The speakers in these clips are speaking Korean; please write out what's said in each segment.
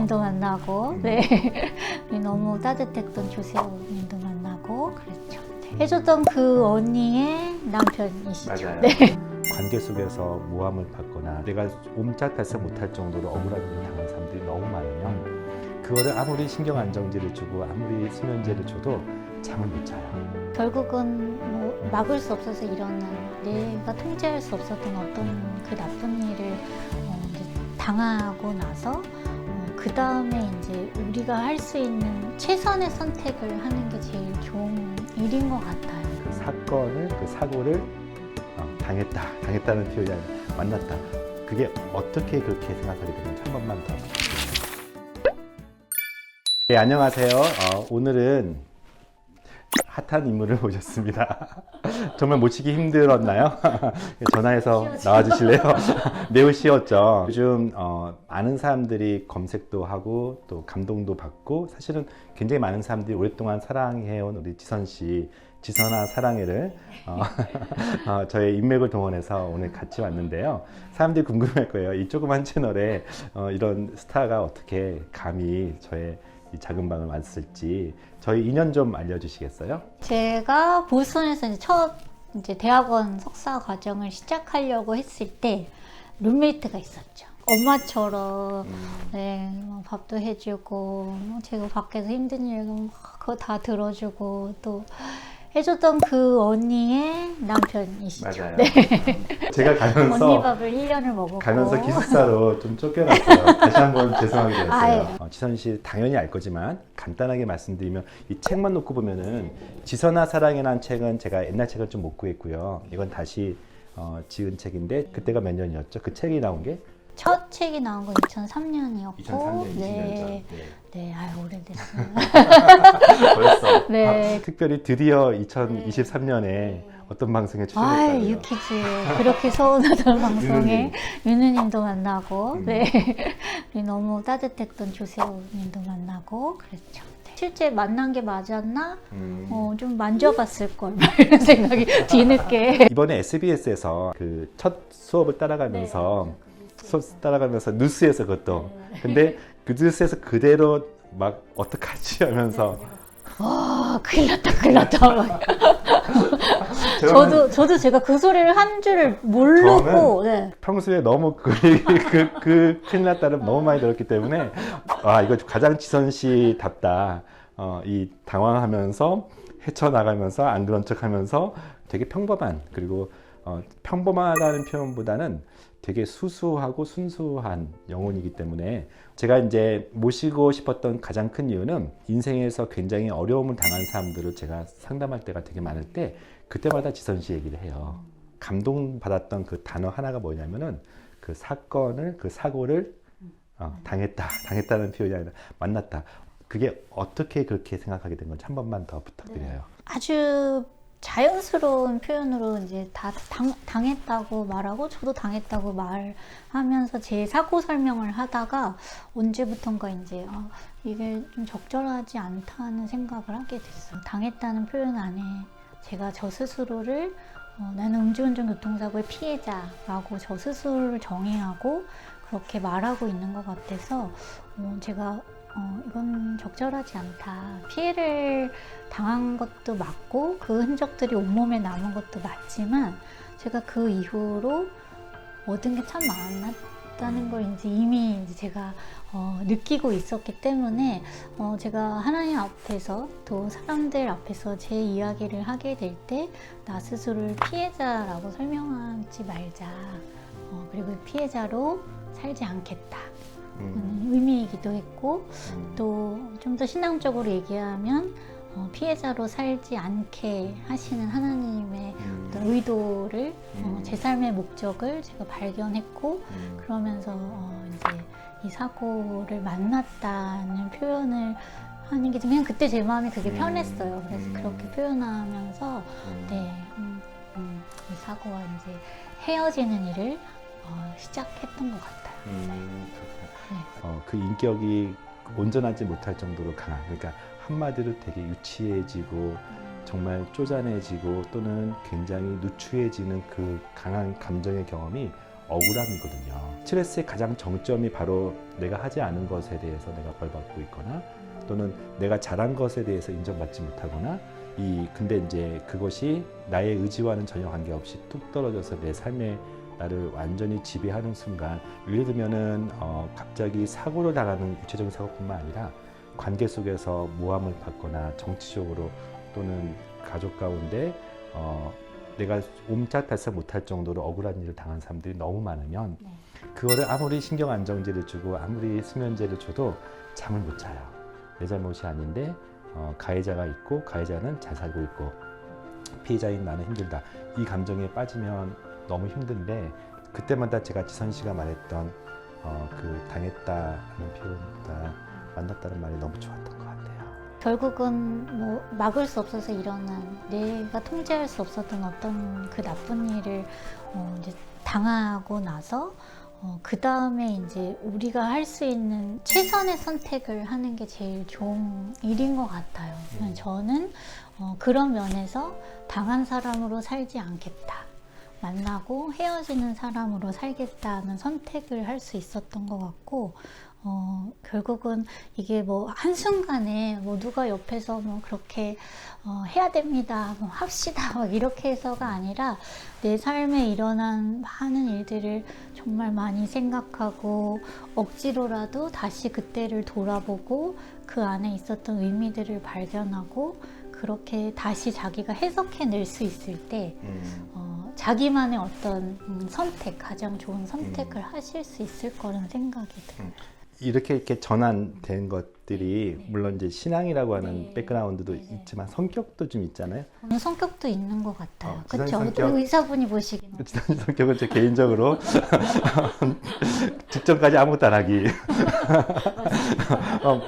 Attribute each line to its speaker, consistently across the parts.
Speaker 1: 님도 만나고, 네. 너무 따뜻했던 조세호 님도 만나고, 그랬죠. 네. 해줬던 그 언니의 남편이시죠.
Speaker 2: 맞아요.
Speaker 1: 네.
Speaker 2: 관계 속에서 모함을 받거나 내가 옴짝달싹 못할 정도로 억울한 일을 당한 사람들이 너무 많으면 그거를 아무리 신경안정제를 주고 아무리 수면제를 줘도 잠을 못 자요.
Speaker 1: 결국은 뭐 막을 수 없어서 일어난 내가 통제할 수 없었던 어떤 그 나쁜 일을 이제 당하고 나서 그 다음에 이제 우리가 할 수 있는 최선의 선택을 하는 게 제일 좋은 일인 것 같아요.
Speaker 2: 그 사건을, 그 사고를 당했다는 표현이 아니라 만났다. 그게 어떻게 그렇게 생각하게 되는지 한 번만 더. 네, 안녕하세요. 오늘은 핫한 인물을 모셨습니다. 정말 모시기 힘들었나요? 전화해서 나와주실래요? 매우 쉬웠죠. 요즘 많은 사람들이 검색도 하고 또 감동도 받고 사실은 굉장히 많은 사람들이 오랫동안 사랑해온 우리 지선 씨, 지선아 사랑해를 저의 인맥을 동원해서 오늘 같이 왔는데요. 사람들이 궁금할 거예요. 이 조그만 채널에 이런 스타가 어떻게 감히 저의 이 작은 방을 왔을지 저희 인연 좀 알려주시겠어요?
Speaker 1: 제가 보스턴에서 이제 대학원 석사 과정을 시작하려고 했을 때 룸메이트가 있었죠. 엄마처럼 네, 뭐 밥도 해주고 제가 밖에서 힘든 일 그거 다 들어주고 또 해줬던 그 언니의 남편이시죠.
Speaker 2: 맞아요.
Speaker 1: 네.
Speaker 2: 제가 가면서
Speaker 1: 언니 밥을 1년을 먹었고
Speaker 2: 가면서 기숙사로 좀 쫓겨났어요. 다시 한번 죄송하게 됐어요.
Speaker 1: 아유.
Speaker 2: 지선 씨 당연히 알 거지만 간단하게 말씀드리면 이 책만 놓고 보면은 지선아 사랑해라는 책은 제가 옛날 책을 좀 못 구했고요. 이건 다시 지은 책인데 그때가 몇 년이었죠? 그 책이 나온 게?
Speaker 1: 첫 책이 나온 건 2003년이었고
Speaker 2: 2003년, 20년
Speaker 1: 네.
Speaker 2: 전.
Speaker 1: 네, 아유 오래됐어요.
Speaker 2: 벌써.
Speaker 1: 네.
Speaker 2: 특별히 드디어 2023년에 어떤 방송에 출연했다고요?
Speaker 1: 아유, 유키즈 그렇게 서운하던 방송에 윤우님도 만나고, 네. 너무 따뜻했던 조세호 님도 만나고, 그랬죠. 네. 실제 만난 게 맞았나? 좀 만져봤을 걸, 이런 생각이 뒤늦게.
Speaker 2: 이번에 SBS에서 그 첫 수업을 따라가면서 뉴스에서 그것도 근데 그 뉴스에서 그대로 막 어떡하지 하면서
Speaker 1: 와, 큰일 났다. 저도 제가 그 소리를 한 줄을 모르고, 네.
Speaker 2: 평소에 너무 그 큰일 났다를 너무 많이 들었기 때문에 이거 가장 지선 씨답다. 이 당황하면서 헤쳐나가면서 안 그런 척하면서 되게 평범한 그리고 평범하다는 표현보다는 되게 수수하고 순수한 영혼이기 때문에 제가 이제 모시고 싶었던 가장 큰 이유는 인생에서 굉장히 어려움을 당한 사람들을 제가 상담할 때가 되게 많을 때 그때마다 지선 씨 얘기를 해요. 감동받았던 그 단어 하나가 뭐냐면은 그 사건을, 그 사고를 당했다는 표현이 아니라 만났다. 그게 어떻게 그렇게 생각하게 된 건지 한 번만 더 부탁드려요.
Speaker 1: 네. 아주 자연스러운 표현으로 이제 다 당했다고 말하고 저도 당했다고 말하면서 제 사고 설명을 하다가 언제부턴가 이제 이게 좀 적절하지 않다는 생각을 하게 됐어요. 당했다는 표현 안에 제가 저 스스로를 나는 음주운전 교통사고의 피해자라고 저 스스로를 정의하고 그렇게 말하고 있는 것 같아서 제가 이건 적절하지 않다. 피해를 당한 것도 맞고 그 흔적들이 온몸에 남은 것도 맞지만 제가 그 이후로 모든 게 참 많았다는 걸 이미 제가 느끼고 있었기 때문에 제가 하나님 앞에서 또 사람들 앞에서 제 이야기를 하게 될 때 나 스스로를 피해자라고 설명하지 말자. 그리고 피해자로 살지 않겠다. 의미이기도 했고 또 좀 더 신앙적으로 얘기하면 피해자로 살지 않게 하시는 하나님의 어떤 의도를 제 삶의 목적을 제가 발견했고 그러면서 이제 이 사고를 만났다는 표현을 하는 게 그냥 그때 제 마음이 되게 편했어요. 그래서 그렇게 표현하면서 이 사고와 이제 헤어지는 일을 시작했던 것 같아요.
Speaker 2: 그 인격이 온전하지 못할 정도로 강한, 그러니까 한마디로 되게 유치해지고 정말 쪼잔해지고 또는 굉장히 누추해지는 그 강한 감정의 경험이 억울함이거든요. 스트레스의 가장 정점이 바로 내가 하지 않은 것에 대해서 내가 벌 받고 있거나 또는 내가 잘한 것에 대해서 인정받지 못하거나 근데 이제 그것이 나의 의지와는 전혀 관계없이 뚝 떨어져서 내 삶에 나를 완전히 지배하는 순간, 예를 들면은 갑자기 사고를 당하는 구체적인 사고뿐만 아니라 관계 속에서 모함을 받거나 정치적으로 또는 가족 가운데 내가 옴짝달싹 못할 정도로 억울한 일을 당한 사람들이 너무 많으면
Speaker 1: 네.
Speaker 2: 그거를 아무리 신경 안정제를 주고 아무리 수면제를 줘도 잠을 못 자요. 내 잘못이 아닌데 가해자가 있고 가해자는 잘 살고 있고 피해자인 나는 힘들다. 이 감정에 빠지면 너무 힘든데, 그때마다 제가 지선 씨가 말했던 그 당했다는 표현보다 만났다는 말이 너무 좋았던 것 같아요.
Speaker 1: 결국은 뭐 막을 수 없어서 일어난, 내가 통제할 수 없었던 어떤 그 나쁜 일을 이제 당하고 나서 그 다음에 이제 우리가 할 수 있는 최선의 선택을 하는 게 제일 좋은 일인 것 같아요. 저는 그런 면에서 당한 사람으로 살지 않겠다. 만나고 헤어지는 사람으로 살겠다는 선택을 할 수 있었던 것 같고, 결국은 이게 뭐 한순간에 뭐 누가 옆에서 뭐 그렇게 해야 됩니다, 뭐 합시다, 막 이렇게 해서가 아니라 내 삶에 일어난 많은 일들을 정말 많이 생각하고 억지로라도 다시 그때를 돌아보고 그 안에 있었던 의미들을 발견하고 그렇게 다시 자기가 해석해낼 수 있을 때 자기만의 어떤 선택, 가장 좋은 선택을 하실 수 있을 거라는 생각이 들어요.
Speaker 2: 이렇게 전환된 것들이
Speaker 1: 네.
Speaker 2: 물론 이제 신앙이라고 하는
Speaker 1: 네.
Speaker 2: 백그라운드도
Speaker 1: 네.
Speaker 2: 있지만 성격도 좀 있잖아요.
Speaker 1: 저는 성격도 있는 것 같아요.
Speaker 2: 지선이
Speaker 1: 그렇죠?
Speaker 2: 성격-
Speaker 1: 의사분이 보시기는
Speaker 2: 지선 성격은 제 개인적으로 직전까지 아무것도 안 하기.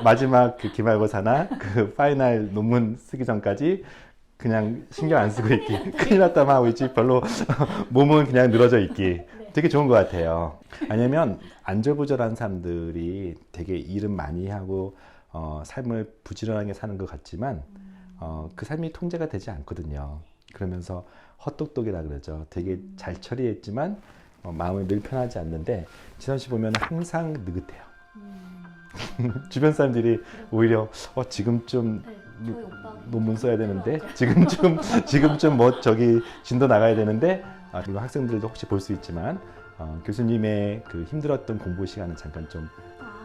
Speaker 2: 마지막 그 기말고사나 그 파이널 논문 쓰기 전까지 그냥 신경 안 쓰고 있기. 큰일 났다만 하고 있지 별로 몸은 그냥 늘어져 있기. 되게 좋은 것 같아요. 아니면 안절부절한 사람들이 되게 일은 많이 하고 삶을 부지런하게 사는 것 같지만 그 삶이 통제가 되지 않거든요. 그러면서 헛똑똑이라 그러죠. 되게 잘 처리했지만 마음이 늘 편하지 않는데, 지선 씨 보면 항상 느긋해요. 주변 사람들이 오히려 지금쯤 논문 써야 되는데, 지금쯤 뭐 저기 진도 나가야 되는데, 그리고 학생들도 혹시 볼 수 있지만 교수님의 그 힘들었던 공부 시간을 잠깐 좀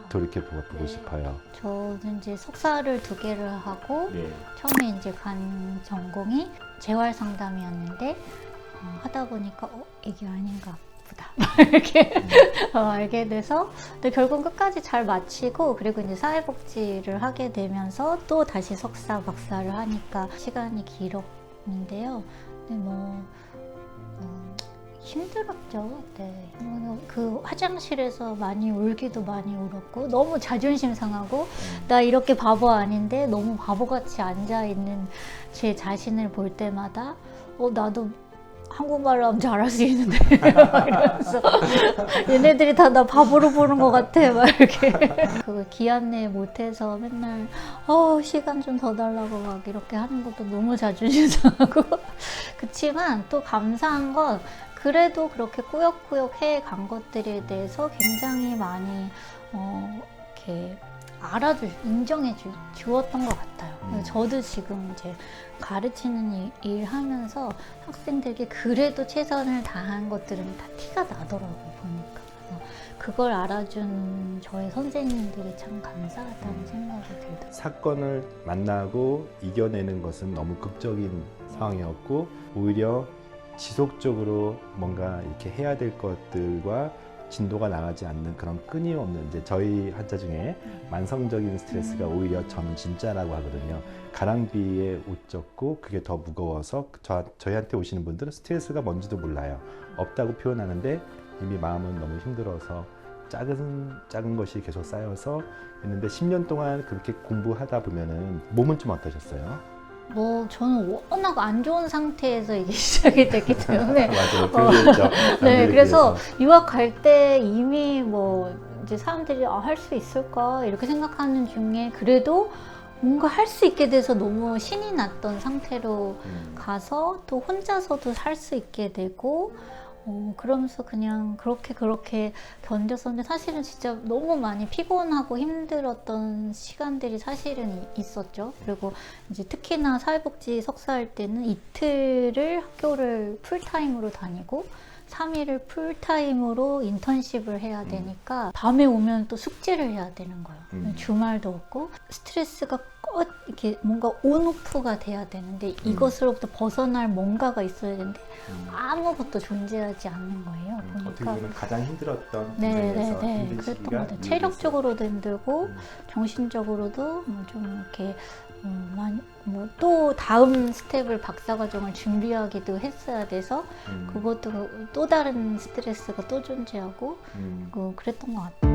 Speaker 2: 돌이켜 보고 싶어요.
Speaker 1: 저는 이제 석사를 2개를 하고
Speaker 2: 네.
Speaker 1: 처음에 이제 간 전공이 재활 상담이었는데 하다 보니까 이게 아닌가 보다 이렇게 알게 돼서, 근데 결국 끝까지 잘 마치고 그리고 이제 사회복지를 하게 되면서 또 다시 석사 박사를 하니까 시간이 길었는데요. 근데 뭐 힘들었죠. 네. 그 화장실에서 많이 울기도 많이 울었고, 너무 자존심 상하고, 나 이렇게 바보 아닌데 너무 바보같이 앉아있는 제 자신을 볼 때마다 나도 한국말로 하면 잘할 수 있는데 막 이러면서 얘네들이 다 나 바보로 보는 것 같아 막 이렇게 그걸 기한 내에 못해서 맨날 시간 좀 더 달라고 막 이렇게 하는 것도 너무 자존심 상하고 그치만 또 감사한 건 그래도 그렇게 꾸역꾸역 해간 것들에 대해서 굉장히 많이 이렇게 인정해 주었던 것 같아요. 그래서 저도 지금 이제 가르치는 일 하면서 학생들에게 그래도 최선을 다한 것들은 다 티가 나더라고요, 보니까. 그래서 그걸 알아준 저의 선생님들이 참 감사하다는 생각이 들더라고요.
Speaker 2: 사건을 만나고 이겨내는 것은 너무 극적인 상황이었고, 오히려 지속적으로 뭔가 이렇게 해야 될 것들과 진도가 나가지 않는 그런 끊임없는, 이제 저희 환자 중에 만성적인 스트레스가 오히려 전진짜라고 하거든요. 가랑비에 옷 젖고 그게 더 무거워서 저희한테 오시는 분들은 스트레스가 뭔지도 몰라요. 없다고 표현하는데 이미 마음은 너무 힘들어서 작은 것이 계속 쌓여서 있는데, 10년 동안 그렇게 공부하다 보면은 몸은 좀 어떠셨어요?
Speaker 1: 저는 워낙 안 좋은 상태에서 이게 시작이 됐기 때문에
Speaker 2: 맞아요. 그랬죠.
Speaker 1: 네, 그래서 유학 갈 때 이미 이제 사람들이 할 수 있을까 이렇게 생각하는 중에 그래도 뭔가 할 수 있게 돼서 너무 신이 났던 상태로 가서 또 혼자서도 살 수 있게 되고 그러면서 그냥 그렇게 견뎠었는데 사실은 진짜 너무 많이 피곤하고 힘들었던 시간들이 사실은 있었죠. 그리고 이제 특히나 사회복지 석사할 때는 이틀을 학교를 풀타임으로 다니고 3일을 풀타임으로 인턴십을 해야 되니까 밤에 오면 또 숙제를 해야 되는 거예요. 주말도 없고 스트레스가 이렇게 뭔가 온오프가 돼야 되는데 이것으로부터 벗어날 뭔가가 있어야 되는데 아무것도 존재하지 않는 거예요.
Speaker 2: 어떻게
Speaker 1: 그러니까
Speaker 2: 보면 가장 힘들었던 인생에서 힘든
Speaker 1: 그랬던
Speaker 2: 시기가
Speaker 1: 것 같아요. 체력적으로도 힘들고 정신적으로도 좀 이렇게 많이 또 다음 스텝을 박사과정을 준비하기도 했어야 돼서 그것도 또 다른 스트레스가 또 존재하고 그랬던 것 같아요.